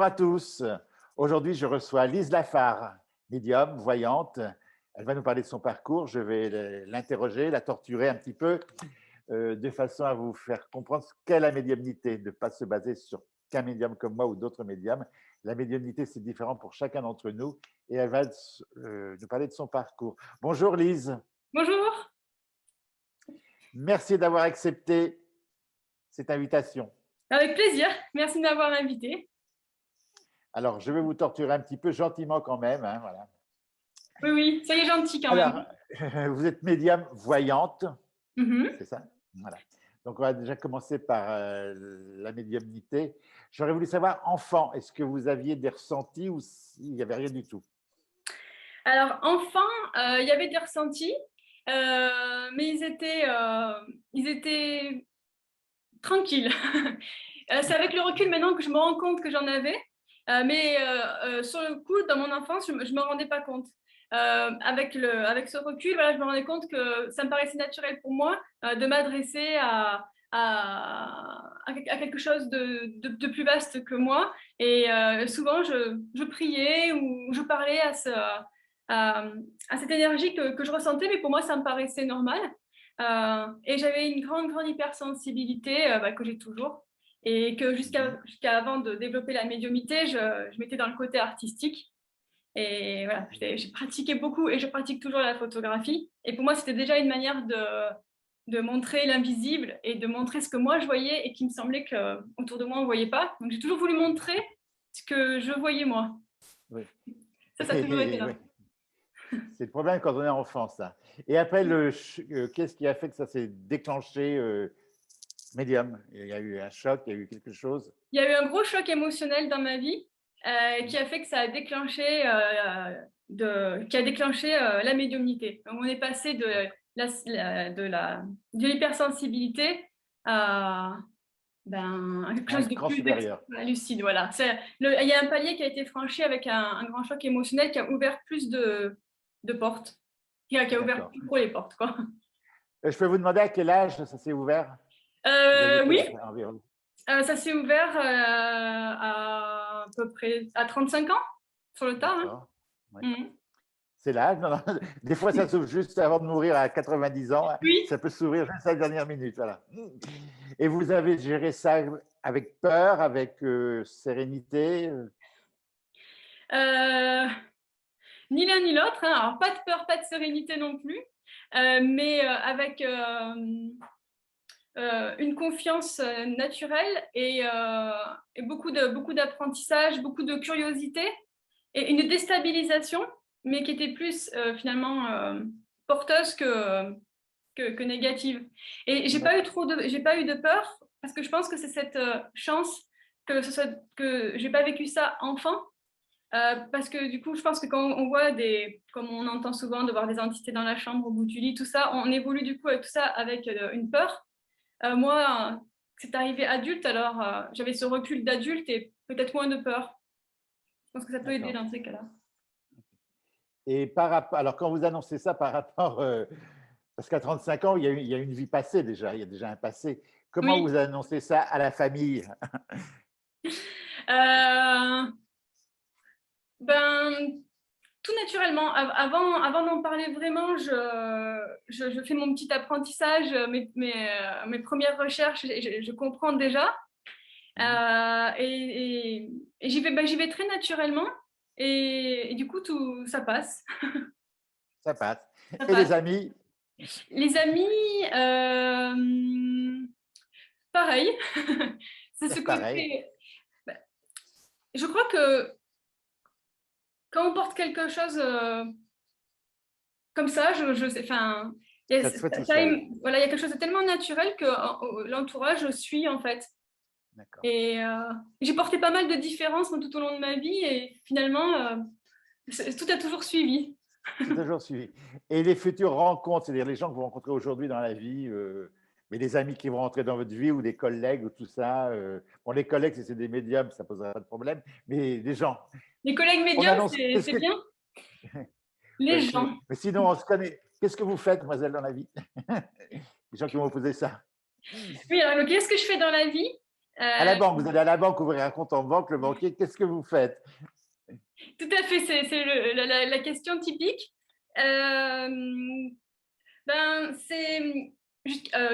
à tous. Aujourd'hui, je reçois Lise Lafare, médium, voyante. Elle va nous parler de son parcours. Je vais l'interroger, la torturer un petit peu, de façon à vous faire comprendre ce qu'est la médiumnité, de ne pas se baser sur qu'un médium comme moi ou d'autres médiums. La médiumnité, c'est différent pour chacun d'entre nous et elle va nous parler de son parcours. Bonjour Lise. Bonjour. Merci d'avoir accepté cette invitation. Avec plaisir. Merci de m'avoir invité. Alors, je vais vous torturer un petit peu, gentiment quand même, hein, voilà. Oui, oui, soyez gentil quand même. Alors, vous êtes médium voyante, Mhm. c'est ça? Voilà. Donc, on va déjà commencer par la médiumnité. J'aurais voulu savoir, enfant, est-ce que vous aviez des ressentis ou s'il n'y avait rien du tout? Alors, enfant, il y avait des ressentis, mais ils étaient tranquilles. C'est avec le recul maintenant que je me rends compte que j'en avais, mais sur le coup, dans mon enfance, je ne me rendais pas compte. Avec ce recul, voilà, je me rendais compte que ça me paraissait naturel pour moi de m'adresser à quelque chose de plus vaste que moi. Et souvent, je priais ou je parlais à cette énergie que je ressentais, mais pour moi, ça me paraissait normal. Et j'avais une grande, grande hypersensibilité que j'ai toujours. Et que jusqu'à avant de développer la médiumité, je m'étais dans le côté artistique. Et voilà, j'ai pratiqué beaucoup et je pratique toujours la photographie. Et pour moi, c'était déjà une manière de montrer l'invisible et de montrer ce que moi je voyais et qui me semblait que autour de moi on ne voyait pas. Donc j'ai toujours voulu montrer ce que je voyais moi. Oui. Ça a toujours été Oui. là. C'est le problème quand on est enfant, ça. Et après, qu'est-ce qui a fait que ça s'est déclenché médium? Il y a eu un choc, il y a eu quelque chose? Il y a eu un gros choc émotionnel dans ma vie qui a fait que ça a déclenché, la médiumnité. Donc, on est passé de l'hypersensibilité à quelque Un chose de cran plus supérieur. lucide. Voilà. Il y a un palier qui a été franchi avec un grand choc émotionnel qui a ouvert plus de portes, qui a ouvert D'accord. plus gros les portes, quoi. Je peux vous demander à quel âge ça s'est ouvert? Vous aviez quel Oui, âge environ? ça s'est ouvert à peu près à 35 ans sur le tard. Hein. D'accord. Ouais. Mhm. C'est l'âge. Non, non. Des fois, ça s'ouvre juste avant de mourir à 90 ans. Hein. Oui. Ça peut s'ouvrir juste à la dernière minute. Voilà. Et vous avez géré ça avec peur, avec sérénité? Euh, Ni l'un ni l'autre. Hein. Alors, pas de peur, pas de sérénité non plus, mais avec une confiance naturelle et beaucoup d'apprentissage, beaucoup de curiosité et une déstabilisation, mais qui était plus finalement porteuse que négative. Et j'ai pas eu de peur parce que je pense que c'est cette chance que j'ai pas vécu ça enfant. Parce que du coup, je pense que quand on voit comme on entend souvent, de voir des entités dans la chambre au bout du lit, tout ça, on évolue du coup avec tout ça avec une peur. Moi, c'est arrivé adulte, alors j'avais ce recul d'adulte et peut-être moins de peur. Je pense que ça peut aider D'accord. dans ces cas-là. Et par rapport, alors quand vous annoncez ça par rapport, parce qu'à 35 ans, il y a une vie passée déjà, il y a déjà un passé. Comment Oui. vous annoncez ça à la famille? Euh, ben, tout naturellement. Avant d'en parler vraiment, je fais mon petit apprentissage, mes premières recherches, je comprends déjà. Et j'y vais très naturellement. Et du coup, tout ça passe. Ça passe. Ça Et passe. les amis? Les amis, pareil. C'est ce Pareil. côté. Bah, je crois que quand on porte quelque chose comme ça, je sais, enfin, Ça se fait tout seul. voilà, il y a quelque chose de tellement naturel que l'entourage suit en fait. D'accord. Et j'ai porté pas mal de différences tout au long de ma vie et finalement, tout a toujours suivi. C'est toujours suivi. Et les futures rencontres, c'est-à-dire les gens que vous rencontrez aujourd'hui dans la vie, mais des amis qui vont rentrer dans votre vie ou des collègues ou tout ça. Bon, les collègues, si c'est des médiums, ça ne posera pas de problème, mais des gens. Les collègues On médiums, annonce. Qu'est-ce c'est que. bien. Les gens. Mais sinon, on se connaît. Qu'est-ce que vous faites, mademoiselle, dans la vie? Les gens qui vont vous poser ça. Oui, alors qu'est-ce que je fais dans la vie? À la banque, vous allez à la banque ouvrir un compte en banque, le banquier, qu'est-ce que vous faites? Tout à fait, c'est la question typique. Euh,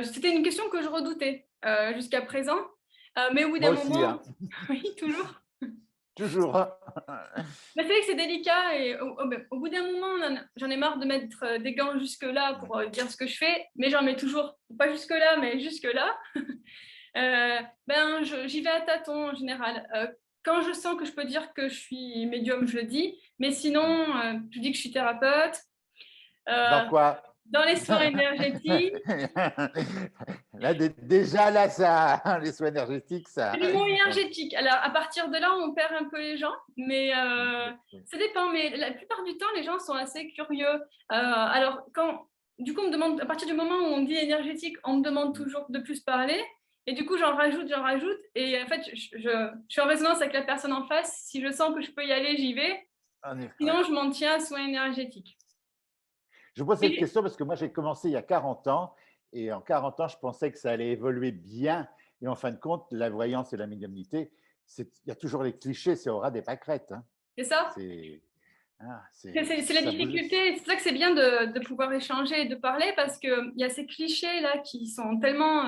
c'était une question que je redoutais jusqu'à présent. Mais au bout Moi d'un aussi, moment, hein. oui, toujours. Toujours, hein. Mais c'est vrai que c'est délicat et au bout d'un moment, j'en ai marre de mettre des gants jusque-là pour dire ce que je fais, mais j'en mets toujours, pas jusque-là, mais jusque-là. J'y vais à tâtons en général. Quand je sens que je peux dire que je suis médium, je le dis, mais sinon, je dis que je suis thérapeute. Dans Euh, quoi? dans les soins énergétiques, Là, déjà, là, ça, les soins énergétiques, ça. c'est le mot énergétique. Alors, à partir de là, on perd un peu les gens, mais ça dépend. Mais la plupart du temps, les gens sont assez curieux. Alors, du coup, on me demande, à partir du moment où on dit énergétique, on me demande toujours de plus parler. Et du coup, j'en rajoute. Et en fait, je suis en résonance avec la personne en face. Si je sens que je peux y aller, j'y vais. Ouais. Sinon, je m'en tiens à soins énergétiques. Je vous pose cette Et- question parce que moi, j'ai commencé il y a 40 ans et en 40 ans, je pensais que ça allait évoluer bien. Et en fin de compte, la voyance et la médiumnité, il y a toujours les clichés, c'est aura des pâquerettes, hein. C'est ça. C'est C'est la ça bouge. difficulté. C'est pour ça que c'est bien de pouvoir échanger et de parler parce qu'il y a ces clichés-là qui sont tellement,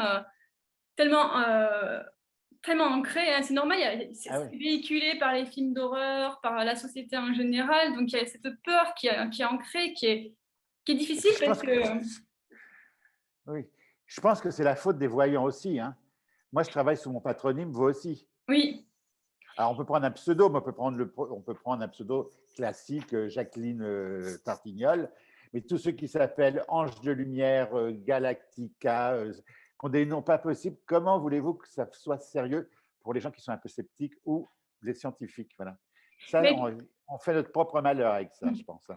tellement ancrés, hein. C'est normal, c'est Ah oui. véhiculé par les films d'horreur, par la société en général. Donc, il y a cette peur qui est ancrée, qui est Et puis difficile je parce pense que que, oui, je pense que c'est la faute des voyants aussi, hein. Moi, je travaille sous mon patronyme, vous aussi. oui, Alors, on peut prendre un pseudo, mais on peut prendre un pseudo classique, Jacqueline Tartignol, mais tous ceux qui s'appellent Ange de Lumière, Galactica, qui ont des noms pas possibles, comment voulez-vous que ça soit sérieux pour les gens qui sont un peu sceptiques ou les scientifiques? Voilà. Ça, mais on fait notre propre malheur avec ça, je pense, hein.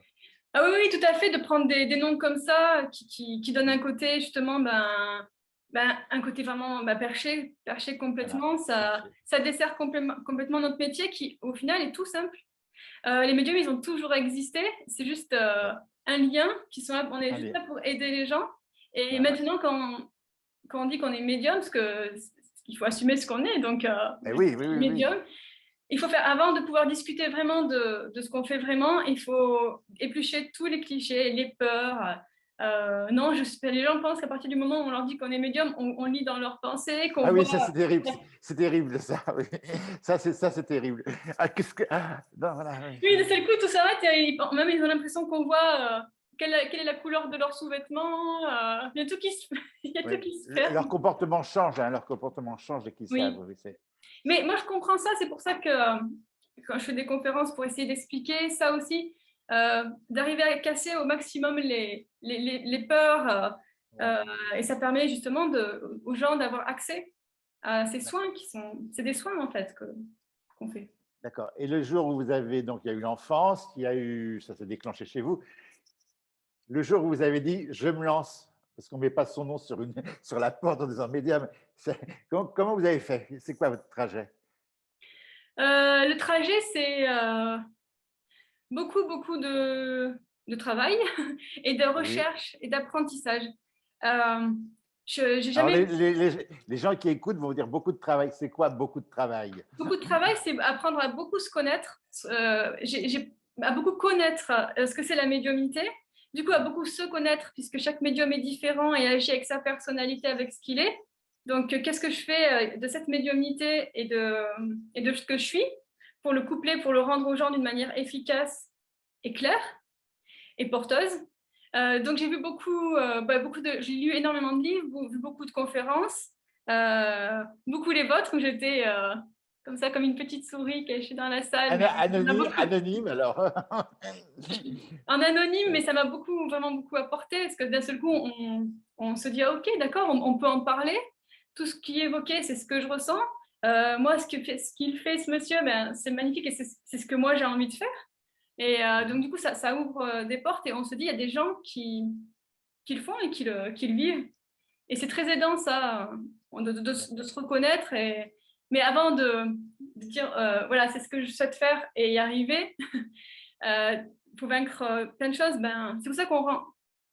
ah oui, oui, tout à fait, de prendre des noms comme ça qui donnent un côté justement, un côté vraiment perché Voilà. complètement, ça dessert complètement notre métier qui, au final, est tout simple. Les médiums, ils ont toujours existé, c'est juste un lien qui sont là, on est juste Allez, là pour aider les gens. Et voilà. maintenant, quand on dit qu'on est médium, parce qu'il faut assumer ce qu'on est, donc Eh je oui, oui, suis oui, oui. médium, il faut faire, avant de pouvoir discuter vraiment de ce qu'on fait vraiment, il faut éplucher tous les clichés, les peurs. Non, les gens pensent qu'à partir du moment où on leur dit qu'on est médium, on lit dans leurs pensées, qu'on Ah oui, voit. ça c'est terrible, c'est terrible ça. Oui. Ça c'est terrible. Ah, qu'est-ce que non, voilà, oui. Oui, d'un seul coup, tout s'arrête et même ils ont l'impression qu'on voit quelle est la couleur de leurs sous-vêtements. Il y a tout qui se, il y a tout Oui. qui se perd. Leur comportement change, hein, leur comportement change et qu'ils savent. Oui. Oui, Mais moi, je comprends ça. C'est pour ça que quand je fais des conférences pour essayer d'expliquer ça aussi, d'arriver à casser au maximum les peurs. Et ça permet justement aux gens d'avoir accès à ces soins qui sont. C'est des soins en fait qu'on fait. d'accord. Et le jour où vous avez donc il y a eu l'enfance, il y a eu ça s'est déclenché chez vous. Le jour où vous avez dit je me lance parce qu'on met pas son nom sur sur la porte en disant médium. Comment vous avez fait? C'est quoi votre trajet? Le trajet, c'est beaucoup de travail et de Oui. recherche et d'apprentissage. Euh, j'ai Alors jamais les gens qui écoutent vont vous dire beaucoup de travail. C'est quoi beaucoup de travail? beaucoup de travail, c'est apprendre à beaucoup se connaître, à beaucoup connaître ce que c'est la médiumnité. Du coup, à beaucoup se connaître, puisque chaque médium est différent et agit avec sa personnalité, avec ce qu'il est. Donc, qu'est-ce que je fais de cette médiumnité et de ce que je suis pour le coupler, pour le rendre aux gens d'une manière efficace et claire et porteuse. Donc j'ai vu j'ai lu énormément de livres, vu beaucoup de conférences, beaucoup les vôtres où j'étais comme ça, comme une petite souris cachée dans la salle. Mais Anonyme, anonyme alors. en anonyme, mais ça m'a vraiment beaucoup apporté, parce que d'un seul coup, on se dit, ah, ok, d'accord, on peut en parler. Tout ce qui est évoqué, c'est ce que je ressens. Moi, ce qu'il fait, ce monsieur, c'est magnifique et c'est ce que moi j'ai envie de faire. Et donc, du coup, ça ouvre des portes et on se dit, il y a des gens qui le font et qui le vivent. Et c'est très aidant, ça, de se reconnaître. Mais avant de dire, voilà, c'est ce que je souhaite faire et y arriver, pour vaincre plein de choses, c'est pour ça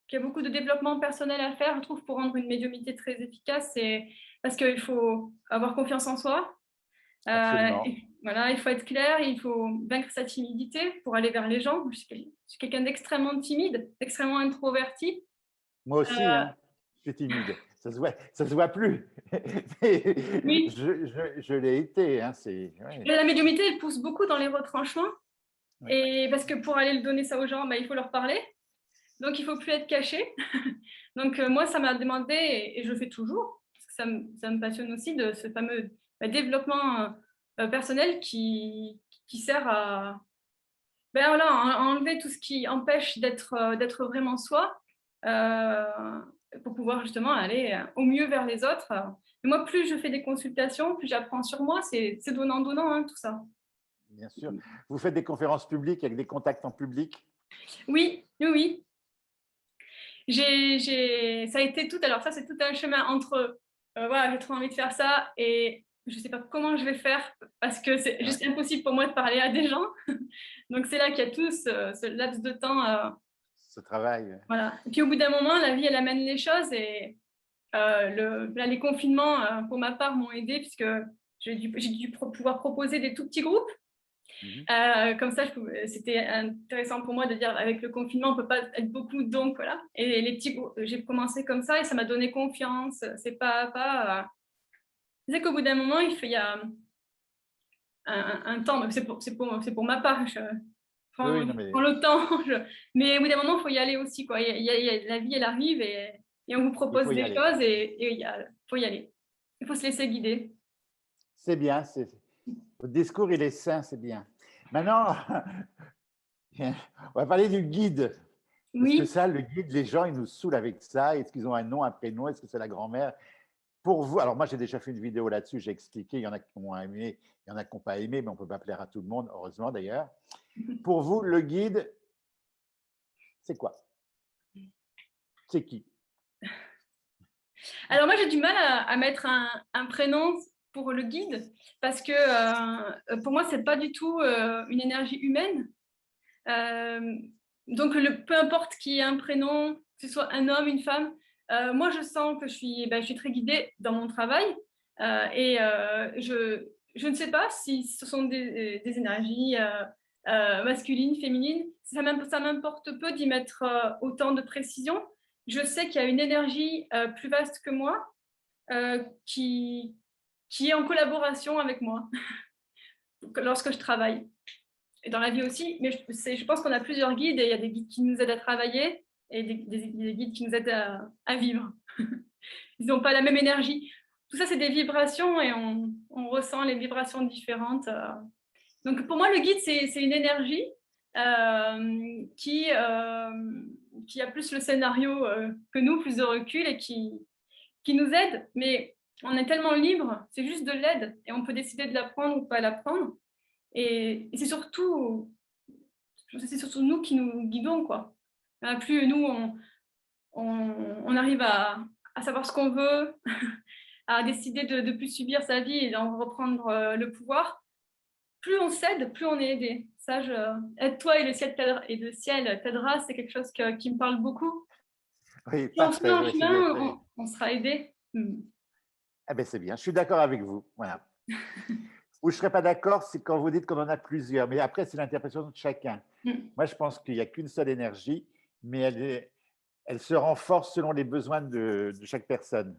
qu'il y a beaucoup de développement personnel à faire, je trouve, pour rendre une médiumnité très efficace. parce qu'il faut avoir confiance en soi. Absolument. Voilà, il faut être clair, il faut vaincre sa timidité pour aller vers les gens. Je suis quelqu'un d'extrêmement timide, d'extrêmement introverti. Moi aussi, Euh, hein, je suis timide. Ça se voit plus. Mais oui, je l'ai été. Hein, ouais, la médiumnité, elle pousse beaucoup dans les retranchements. ouais. Et parce que pour aller donner ça aux gens, bah, il faut leur parler. Donc, il ne faut plus être caché. Donc, moi, ça m'a demandé, et je le fais toujours, parce que ça me passionne aussi, de ce fameux développement personnel qui sert à, ben voilà, enlever tout ce qui empêche d'être vraiment soi, euh, pour pouvoir justement aller au mieux vers les autres. Et moi, plus je fais des consultations, plus j'apprends sur moi. C'est donnant-donnant, hein, tout ça. Bien sûr. Vous faites des conférences publiques avec des contacts en public? Oui, oui, oui. Ça a été tout. Alors ça, c'est tout un chemin entre, voilà, j'ai trop envie de faire ça et je ne sais pas comment je vais faire parce que c'est Ouais, juste impossible pour moi de parler à des gens. Donc c'est là qu'il y a tout ce laps de temps. ce travail. Voilà. Et puis au bout d'un moment, la vie, elle amène les choses et là, les confinements, pour ma part, m'ont aidé puisque j'ai dû pouvoir proposer des tout petits groupes. Mhm. Comme ça, c'était intéressant pour moi de dire avec le confinement, on peut pas être beaucoup, donc voilà. Et les petits groupes, j'ai commencé comme ça et ça m'a donné confiance. C'est pas à pas. C'est qu'au bout d'un moment, il y a un temps. C'est pour ma part. Je Oui, prends, oui, je non, mais prends le temps. Mais au bout d'un moment, il faut y aller aussi, quoi. La vie, elle arrive et on vous il propose faut y des aller. choses et faut y aller. Il faut se laisser guider. C'est bien. Votre discours, il est sain, c'est bien. Maintenant, on va parler du guide. Parce que Oui. ça, le guide, les gens, ils nous saoulent avec ça. Est-ce qu'ils ont un nom, un prénom? Est-ce que c'est la grand-mère? Pour vous, alors moi, j'ai déjà fait une vidéo là-dessus, j'ai expliqué, il y en a qui ont aimé, il y en a qui n'ont pas aimé, mais on ne peut pas plaire à tout le monde, heureusement d'ailleurs. Pour vous, le guide, c'est quoi? C'est qui? Alors moi, j'ai du mal à mettre un prénom pour le guide parce que pour moi, c'est pas du tout une énergie humaine. Euh, donc, peu importe qui ait un prénom, que ce soit un homme, une femme, moi, je sens que je suis très guidée dans mon travail et je ne sais pas si ce sont des énergies masculines, féminines. Ça m'importe peu d'y mettre autant de précision. Je sais qu'il y a une énergie plus vaste que moi qui, qui est en collaboration avec moi lorsque je travaille. Et dans la vie aussi, mais je pense qu'on a plusieurs guides et il y a des guides qui nous aident à travailler et des guides qui nous aident à vivre. Ils n'ont pas la même énergie. Tout ça, c'est des vibrations et on ressent les vibrations différentes. Donc pour moi, le guide, c'est une énergie qui a plus le scénario que nous, plus de recul et qui nous aide, mais on est tellement libre, c'est juste de l'aide et on peut décider de l'apprendre ou pas l'apprendre. Et c'est surtout nous qui nous guidons, quoi. Plus nous, on arrive à savoir ce qu'on veut, à décider de ne plus subir sa vie et d'en reprendre le pouvoir, plus on s'aide, plus on est aidé. Ça, aide-toi et le ciel t'aidera, c'est quelque chose qui me parle beaucoup. Oui, Si on se met parfait, en oui, c'est bien. chemin, on sera aidé. Eh bien, c'est bien, je suis d'accord avec vous. Voilà. Où je ne serais pas d'accord, c'est quand vous dites qu'on en a plusieurs, mais après, c'est l'interprétation de chacun. Moi, je pense qu'il n'y a qu'une seule énergie, mais elle se renforce selon les besoins de chaque personne.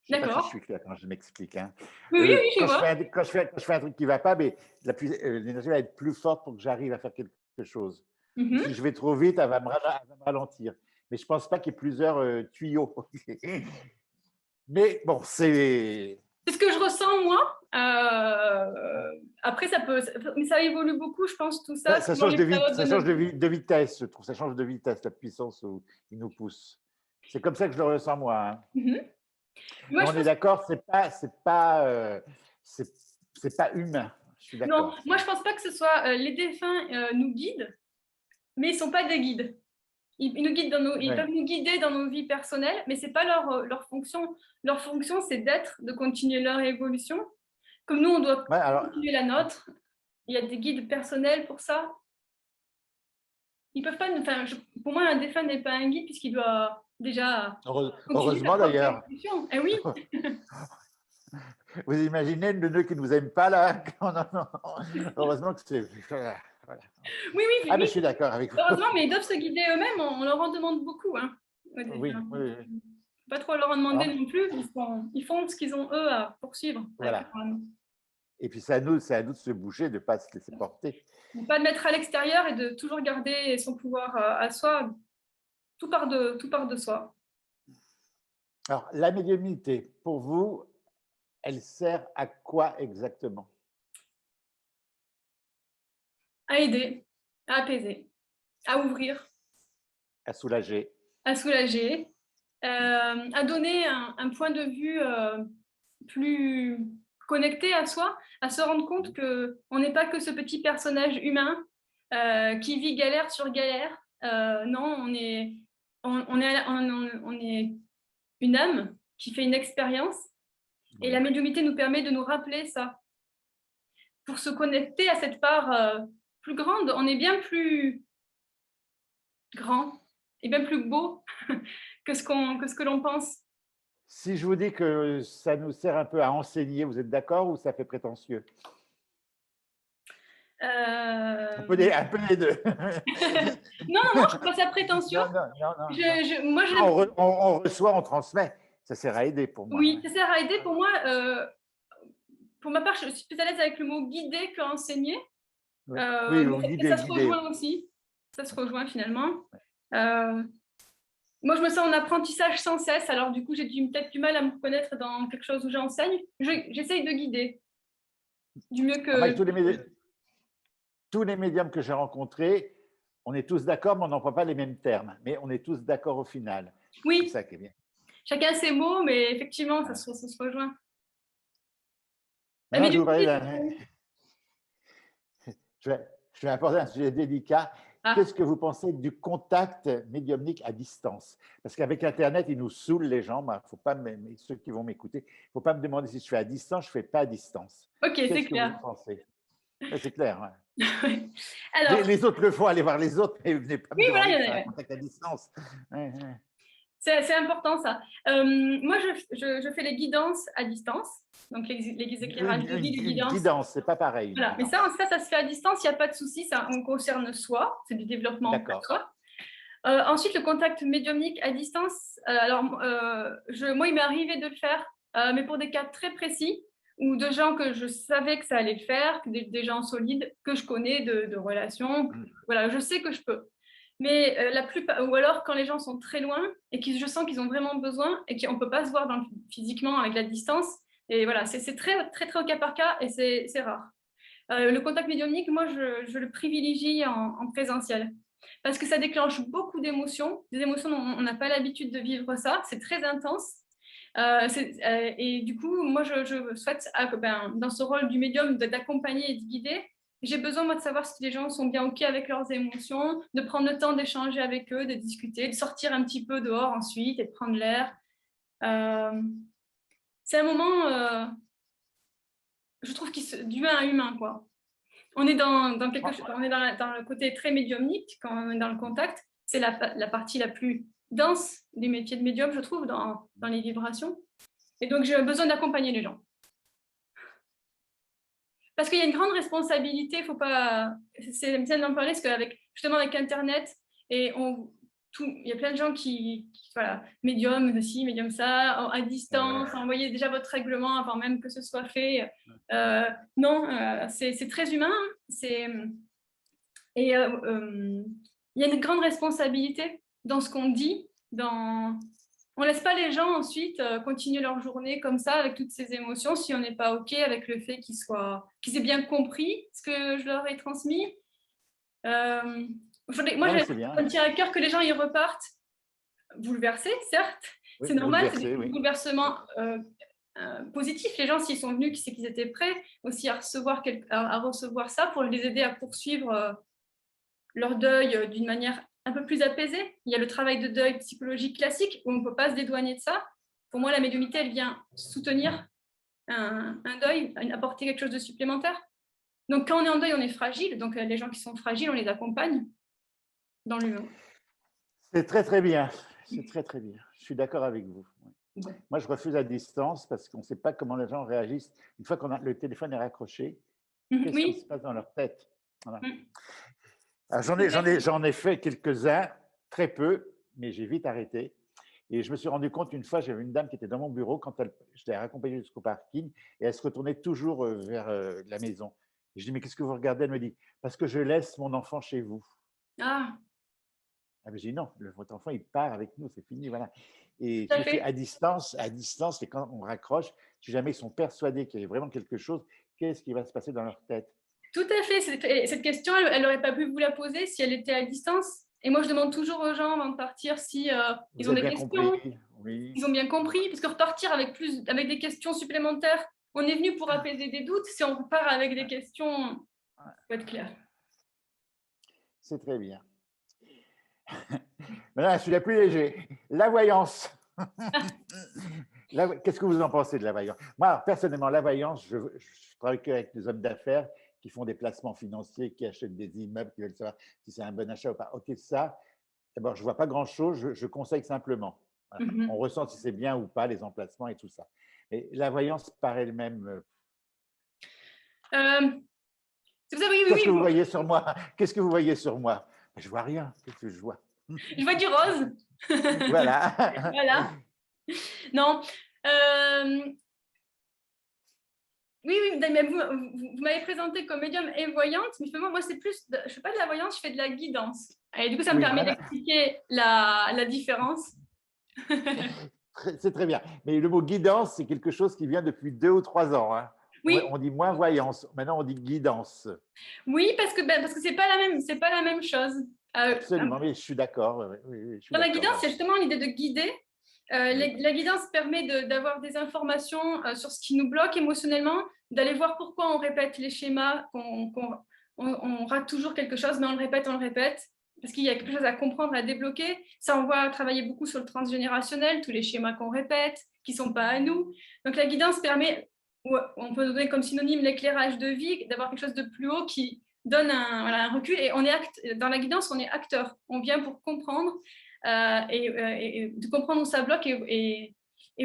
Je ne sais pas si je D'accord. suis clair quand je m'explique. Hein. Oui, oui, oui, je vois. Quand je fais un truc qui ne va pas, mais l'énergie va être plus forte pour que j'arrive à faire quelque chose. Si je vais trop vite, elle va me ralentir. Mais je ne pense pas qu'il y ait plusieurs tuyaux. Mais bon, c'est. C'est ce que je ressens, moi. Après, mais ça évolue beaucoup, je pense, tout ça, Ça selon change les périodes de ça notre change vie. de vitesse, je trouve. Ça change de vitesse, la puissance où il nous pousse. C'est comme ça que je le ressens, moi. Hein. Moi, Mais je on est pense, d'accord, c'est c'est pas humain. Je suis non, d'accord. moi, je pense pas que ce soit les défunts nous guident, mais ils sont pas des guides. Ils Ouais. peuvent nous guider dans nos vies personnelles, mais c'est pas leur fonction. Leur fonction, c'est d'être, de continuer leur évolution. Comme nous, on doit Ouais, alors, continuer la nôtre. Il y a des guides personnels pour ça. Ils peuvent pas, pour moi, un défunt n'est pas un guide puisqu'il doit déjà continuer Heureusement la propre d'ailleurs. évolution. Eh oui, Vous imaginez le nœud qui ne vous aime pas là? Non, non, non. Heureusement que c'est. Voilà. oui, oui, Ah, mais oui. je suis d'accord avec vous. Heureusement, mais ils doivent se guider eux-mêmes, on leur en demande beaucoup. Hein. Oui, oui, oui. Pas trop leur en demander Alors, non plus, ils font ce qu'ils ont eux à poursuivre. voilà. Et puis c'est à nous de se bouger, de ne pas se laisser porter. Ne pas le mettre à l'extérieur et de toujours garder son pouvoir à soi. Tout part de soi. Alors, la médiumnité, pour vous, elle sert à quoi exactement? À aider, à apaiser, à ouvrir, À soulager. à soulager, à donner un point de vue plus connecté à soi, à se rendre compte qu'on n'est pas que ce petit personnage humain qui vit galère sur galère. Non, on est une âme qui fait une expérience et la médiumnité nous permet de nous rappeler ça. Pour se connecter à cette part plus grande, on est bien plus grand et bien plus beau que ce que l'on pense. Si je vous dis que ça nous sert un peu à enseigner, vous êtes d'accord ou ça fait prétentieux? Un peu les deux. Non, je ne trouve pas ça prétentieux. Non. On reçoit, on transmet. Ça sert à aider pour moi. Oui, ça sert à aider. Pour moi, pour ma part, je suis plus à l'aise avec le mot guider qu'enseigner. Oui, ça se rejoint aussi. Ça se rejoint finalement. Moi, je me sens en apprentissage sans cesse. Alors, du coup, j'ai peut-être du mal à me reconnaître dans quelque chose où j'enseigne. J'essaye de guider du mieux que... Tous les médiums que j'ai rencontrés, on est tous d'accord, mais on n'emploie pas les mêmes termes. Mais on est tous d'accord au final. Oui. C'est ça qui est bien. Chacun ses mots, mais effectivement, ça se rejoint. Maintenant, je vais vous parler je vais apporter un sujet délicat. Qu'est-ce que vous pensez du contact médiumnique à distance? Parce qu'avec Internet, ils nous saoulent les gens. Faut pas ceux qui vont m'écouter, il ne faut pas me demander si je fais à distance, je ne fais pas à distance. Ok, c'est clair. Qu'est-ce que vous pensez? C'est clair. Ouais. Alors, les autres le font, allez voir les autres, mais venez pas me demander de faire un contact à distance. C'est important ça. Moi, je fais les guidances à distance, donc les éclairages de vie, les guidances. Guidance, c'est pas pareil. Voilà. Mais ça se fait à distance, il n'y a pas de souci, ça on concerne soi, c'est du développement de soi. Ensuite, le contact médiumnique à distance, moi, il m'est arrivé de le faire, mais pour des cas très précis, ou de gens que je savais que ça allait le faire, des gens solides que je connais de relations. Voilà, je sais que je peux. Mais la plupart, ou alors quand les gens sont très loin et que je sens qu'ils ont vraiment besoin et qu'on ne peut pas se voir physiquement avec la distance. Et voilà, c'est très, très, très au cas par cas et c'est rare. Le contact médiumnique, moi, je le privilégie en présentiel parce que ça déclenche beaucoup d'émotions, des émotions dont on n'a pas l'habitude de vivre ça. C'est très intense. Et du coup, moi, je souhaite, dans ce rôle du médium, d'accompagner et de guider. J'ai besoin, moi, de savoir si les gens sont bien OK avec leurs émotions, de prendre le temps d'échanger avec eux, de discuter, de sortir un petit peu dehors ensuite et de prendre l'air. C'est un moment, je trouve, d'humain à humain, quoi. On est dans quelque chose, on est dans le côté très médiumnique quand on est dans le contact. C'est la partie la plus dense du métier de médium, je trouve, dans les vibrations. Et donc, j'ai besoin d'accompagner les gens. Parce qu'il y a une grande responsabilité, il faut pas. C'est bien d'en parler, parce qu'avec justement avec Internet, et il y a plein de gens qui voilà, médium ci, médium ça, à distance, envoyez déjà votre règlement avant même que ce soit fait. Non, c'est très humain. Et il y a une grande responsabilité dans ce qu'on dit. On ne laisse pas les gens ensuite continuer leur journée comme ça, avec toutes ces émotions, si on n'est pas OK avec le fait qu'ils aient bien compris ce que je leur ai transmis. Moi, ça me tient à cœur que les gens y repartent bouleversés, certes. Oui, c'est normal, c'est des bouleversements positifs. Les gens, s'ils sont venus, c'est qu'ils étaient prêts aussi à recevoir ça pour les aider à poursuivre leur deuil d'une manière un peu plus apaisée. Il y a le travail de deuil psychologique classique où on ne peut pas se dédouaner de ça. Pour moi, la médiumnité, elle vient soutenir un deuil, apporter quelque chose de supplémentaire. Donc, quand on est en deuil, on est fragile. Donc, les gens qui sont fragiles, on les accompagne dans l'humain. C'est très, très bien. c'est très, très bien. Je suis d'accord avec vous. Oui. Ouais. Moi, je refuse à distance parce qu'on ne sait pas comment les gens réagissent. Une fois le téléphone est raccroché, qu'est-ce qui se Oui. passe dans leur tête? Voilà. Mm. Alors, C'est vrai. j'en ai fait quelques-uns, très peu, mais j'ai vite arrêté. Et je me suis rendu compte une fois, j'avais une dame qui était dans mon bureau quand je l'ai raccompagnée jusqu'au parking et elle se retournait toujours vers la maison. Et je dis, mais qu'est-ce que vous regardez? Elle me dit, parce que je laisse mon enfant chez vous. Ah, Ah, mais j'ai dit, non, votre enfant, il part avec nous, c'est fini, voilà. Et tout je à me suis dit, fait. à distance, et quand on raccroche, si jamais ils sont persuadés qu'il y a vraiment quelque chose, qu'est-ce qui va se passer dans leur tête? Tout à fait. Cette question, elle n'aurait pas pu vous la poser si elle était à distance. Et moi, je demande toujours aux gens avant de partir si ils Vous ont avez des bien compris? questions, Oui. ils ont bien compris. Parce que repartir avec des questions supplémentaires, on est venu pour apaiser des doutes. Si on repart avec des questions, faut être clair. C'est très bien. Maintenant, celui-là plus léger. La voyance. Qu'est-ce que vous en pensez de la voyance? Moi, personnellement, la voyance, je travaille qu'avec des hommes d'affaires qui font des placements financiers, qui achètent des immeubles, qui veulent savoir si c'est un bon achat ou pas. Ok, ça, d'abord, je ne vois pas grand-chose, je conseille simplement. Voilà. On Mhm. ressent si c'est bien ou pas, les emplacements et tout ça. Mais la voyance par elle-même, Euh, c'est pour ça, oui, oui, qu'est-ce que vous oui. voyez sur moi? Qu'est-ce que vous voyez sur moi? Je vois rien. Qu'est-ce que je vois? Je vois du rose. Voilà. Voilà. Non. Euh, oui, oui, mais vous m'avez présenté comme médium et voyante, mais finalement, moi, c'est plus, je fais pas de la voyance, je fais de la guidance. Et du coup, ça me Oui, permet d'expliquer la différence. c'est très bien. Mais le mot guidance, c'est quelque chose qui vient depuis 2 ou 3 ans, hein. Oui, On dit moins voyance. Maintenant, on dit guidance. oui, parce que c'est pas la même chose. Absolument, mais je suis d'accord. Oui, oui, oui, je suis Dans la d'accord. guidance, il y a Voilà. justement l'idée de guider. Oui, La guidance permet d'avoir des informations sur ce qui nous bloque émotionnellement, d'aller voir pourquoi on répète les schémas, on rate toujours quelque chose, mais on le répète, parce qu'il y a quelque chose à comprendre, à débloquer. Ça, on voit travailler beaucoup sur le transgénérationnel, tous les schémas qu'on répète, qui ne sont pas à nous. Donc la guidance permet, on peut donner comme synonyme l'éclairage de vie, d'avoir quelque chose de plus haut qui donne voilà, un recul. Et dans la guidance, on est acteur. On vient pour comprendre et de comprendre où ça bloque et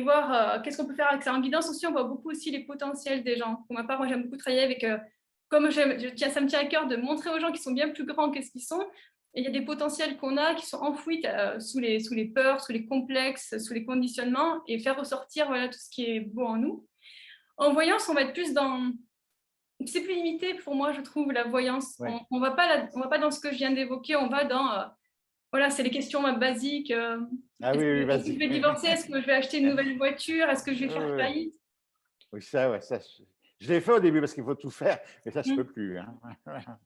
voir qu'est-ce qu'on peut faire avec ça. En guidance aussi, on voit beaucoup aussi les potentiels des gens. Pour ma part, moi, j'aime beaucoup travailler avec, comme ça me tient à cœur de montrer aux gens qui sont bien plus grands que ce qu'ils sont. Et il y a des potentiels qu'on a qui sont enfouis sous les peurs, sous les complexes, sous les conditionnements et faire ressortir voilà, tout ce qui est beau en nous. En voyance, on va être plus dans... C'est plus limité pour moi, je trouve, la voyance. oui. On va pas dans ce que je viens d'évoquer, on va dans voilà, c'est les questions basiques. Ah oui, oui, Est-ce que vas-y. je vais divorcer? Est-ce que je vais acheter une nouvelle voiture? Est-ce que je vais Oui, faire oui. faillite? Oui, ça, ouais, ça, je l'ai fait au début parce qu'il faut tout faire, mais ça, je ne peux Mm. plus, hein.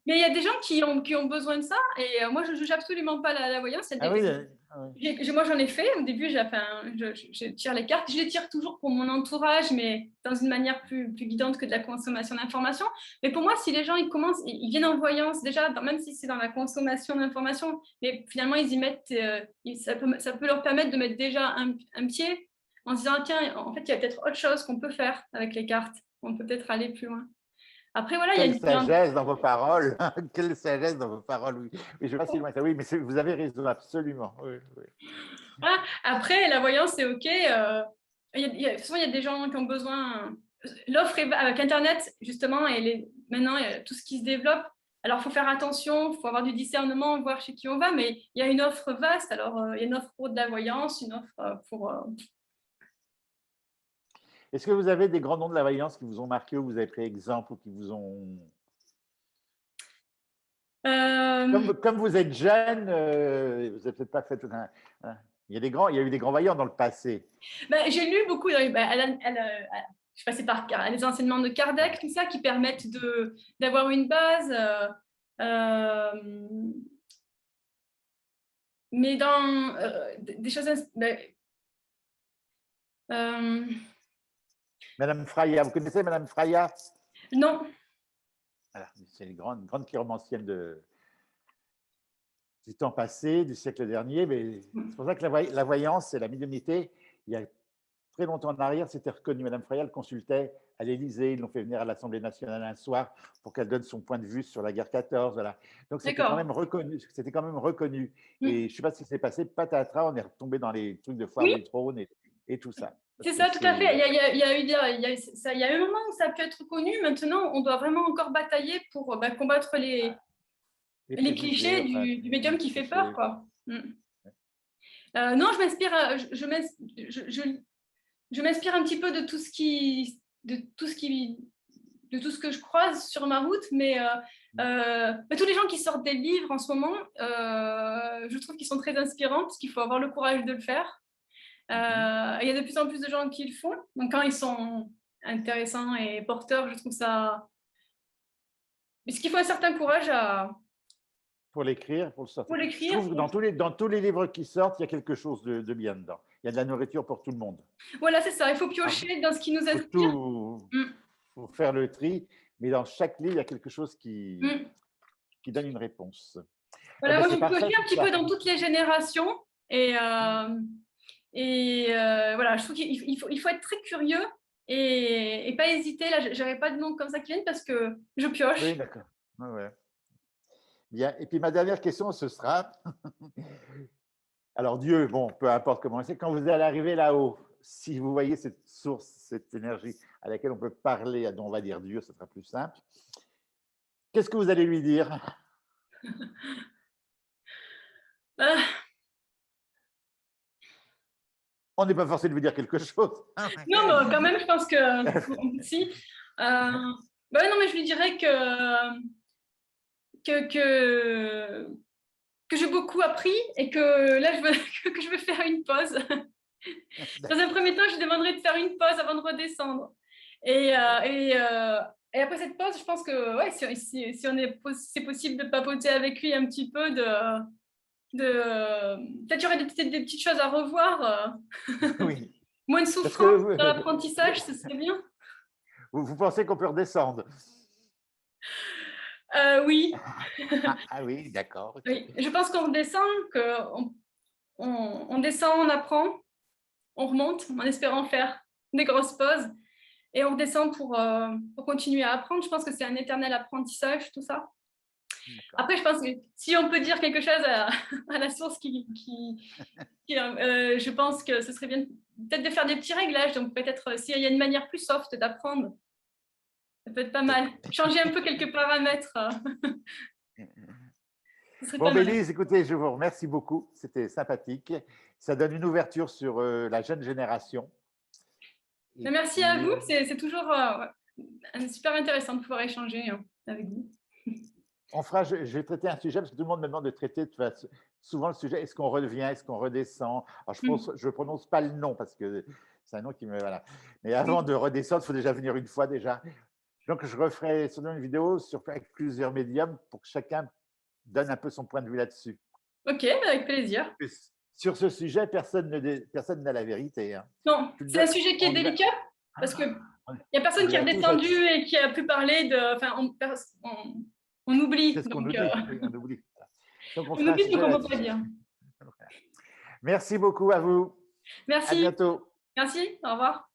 Mais il y a des gens qui ont besoin de ça. Et moi, je ne juge absolument pas la voyance. Ah oui, ah oui. Moi, j'en ai fait. Au début, je tire les cartes. Je les tire toujours pour mon entourage, mais dans une manière plus guidante que de la consommation d'informations. Mais pour moi, si les gens ils commencent, ils viennent en voyance, déjà, même si c'est dans la consommation d'informations, mais finalement, ils y mettent, ça peut leur permettre de mettre déjà un pied en se disant, ah, tiens, en fait, il y a peut-être autre chose qu'on peut faire avec les cartes. On peut peut-être aller plus loin. Après, voilà, il y a Quelle une... sagesse dans vos paroles, quelle sagesse dans vos paroles, oui. Oui, je vais pas si loin que ça. Oui, mais vous avez raison, absolument. Oui, oui. Voilà. Après, la voyance, c'est OK. Souvent, il y a des gens qui ont besoin. L'offre avec Internet, justement, maintenant, il y a tout ce qui se développe. Alors, il faut faire attention, il faut avoir du discernement, voir chez qui on va, mais il y a une offre vaste. Alors, il y a une offre pour de la voyance, une offre pour. Est-ce que vous avez des grands noms de la voyance qui vous ont marqué ou vous avez pris exemple ou qui vous ont… Euh, Comme vous êtes jeune, vous n'avez peut-être pas fait tout un… il y a eu des grands voyants dans le passé. j'ai lu beaucoup. Je suis passée par les enseignements de Kardec, tout ça, qui permettent d'avoir une base. Mais dans des choses. Euh, Madame Fraya, vous connaissez Madame Fraya? non. Voilà, c'est une grande chiromancienne du temps passé, du siècle dernier. Mais c'est pour ça que la voyance et la médiumnité, il y a très longtemps en arrière, c'était reconnu. Madame Fraya le consultait à l'Élysée, ils l'ont fait venir à l'Assemblée nationale un soir pour qu'elle donne son point de vue sur la guerre 14. Voilà. Donc c'était quand D'accord. même reconnu. C'était quand même reconnu. Mm. Et je ne sais pas ce qui s'est passé, patatras, on est retombé dans les trucs de foire Oui, du trône et tout ça. Parce c'est que ça, tout à fait. c'est Il y a eu il y a eu un moment où ça a pu être connu. Maintenant, on doit vraiment encore batailler pour combattre les les préjugés, clichés enfin, du médium les qui fait peur, clichés. quoi. Mm. Non, je m'inspire, je m'inspire un petit peu de tout ce que je croise sur ma route, mais tous les gens qui sortent des livres en ce moment, je trouve qu'ils sont très inspirants parce qu'il faut avoir le courage de le faire. Il y a de plus en plus de gens qui le font, donc quand ils sont intéressants et porteurs, je trouve ça. Parce qu'il faut un certain courage Pour l'écrire, pour le sortir. pour Je l'écrire. trouve que dans tous les livres qui sortent, il y a quelque chose de bien dedans. Il y a de la nourriture pour tout le monde. Voilà, c'est ça. Il faut Alors, piocher dans ce qui nous faut inspire. tout, Mm. faut faire le tri, mais dans chaque livre, il y a quelque chose Mm. qui donne une réponse. Voilà, Ben, moi c'est j'ai pioché parfait un tout petit peu ça. dans toutes les générations voilà, je trouve qu'il faut être très curieux et pas hésiter. Là, j'avais pas de nom comme ça qui viennent parce que je Oui, pioche. d'accord. Ouais, ouais. Bien. Et puis ma dernière question, ce sera, alors Dieu, bon, peu importe comment c'est, quand vous allez arriver là-haut, si vous voyez cette source, cette énergie à laquelle on peut parler, dont on va dire Dieu, ce sera plus simple, qu'est-ce que vous allez lui dire? Ah, On n'est pas forcé de vous dire quelque chose. non, mais quand même, je pense que si. Non, mais je lui dirais que, que, que j'ai beaucoup appris et que là, que je veux faire une pause. Dans un premier temps, je lui demanderai de faire une pause avant de redescendre. Et après cette pause, je pense que ouais, si c'est possible de papoter avec lui un petit peu, peut-être il y aurait des petites choses à revoir. Oui, Moins de parce souffrance que dans l'apprentissage, ce serait bien. vous pensez qu'on peut redescendre. Oui, Ah oui, d'accord. Ok. oui. Je pense qu'on redescend, on descend, on apprend, on remonte en espérant faire des grosses pauses et on redescend pour continuer à apprendre. Je pense que c'est un éternel apprentissage, tout ça. Après, je pense que si on peut dire quelque chose à la source je pense que ce serait bien peut-être de faire des petits réglages. Donc peut-être s'il y a une manière plus soft d'apprendre, ça peut être pas mal. Changer un peu quelques paramètres, ce serait Bon, pas mal. Bélise, écoutez, je vous remercie beaucoup. C'était sympathique. Ça donne une ouverture sur la jeune génération. Et Merci à puis, vous. C'est toujours super intéressant de pouvoir échanger avec vous. je vais traiter un sujet parce que tout le monde me demande de traiter souvent le sujet. Est-ce qu'on revient, est-ce qu'on redescend? Alors, je ne prononce pas le nom parce que c'est un nom qui me. Voilà. Mais avant de redescendre, il faut déjà venir une fois déjà. Donc, je referai sûrement une vidéo avec plusieurs médiums pour que chacun donne un peu son point de vue là-dessus. Ok, avec plaisir. Sur ce sujet, personne n'a la vérité. Hein. Non, c'est un sujet qui est délicat parce que il n'y a personne qui est redescendu et qui a pu parler de. Enfin, on oublie. C'est ce qu'on nous dit. Oui, on oublie. Donc, On oublie ce qu'on ne peut pas là-dessus. dire. Merci beaucoup à vous. Merci. À bientôt. Merci. Au revoir.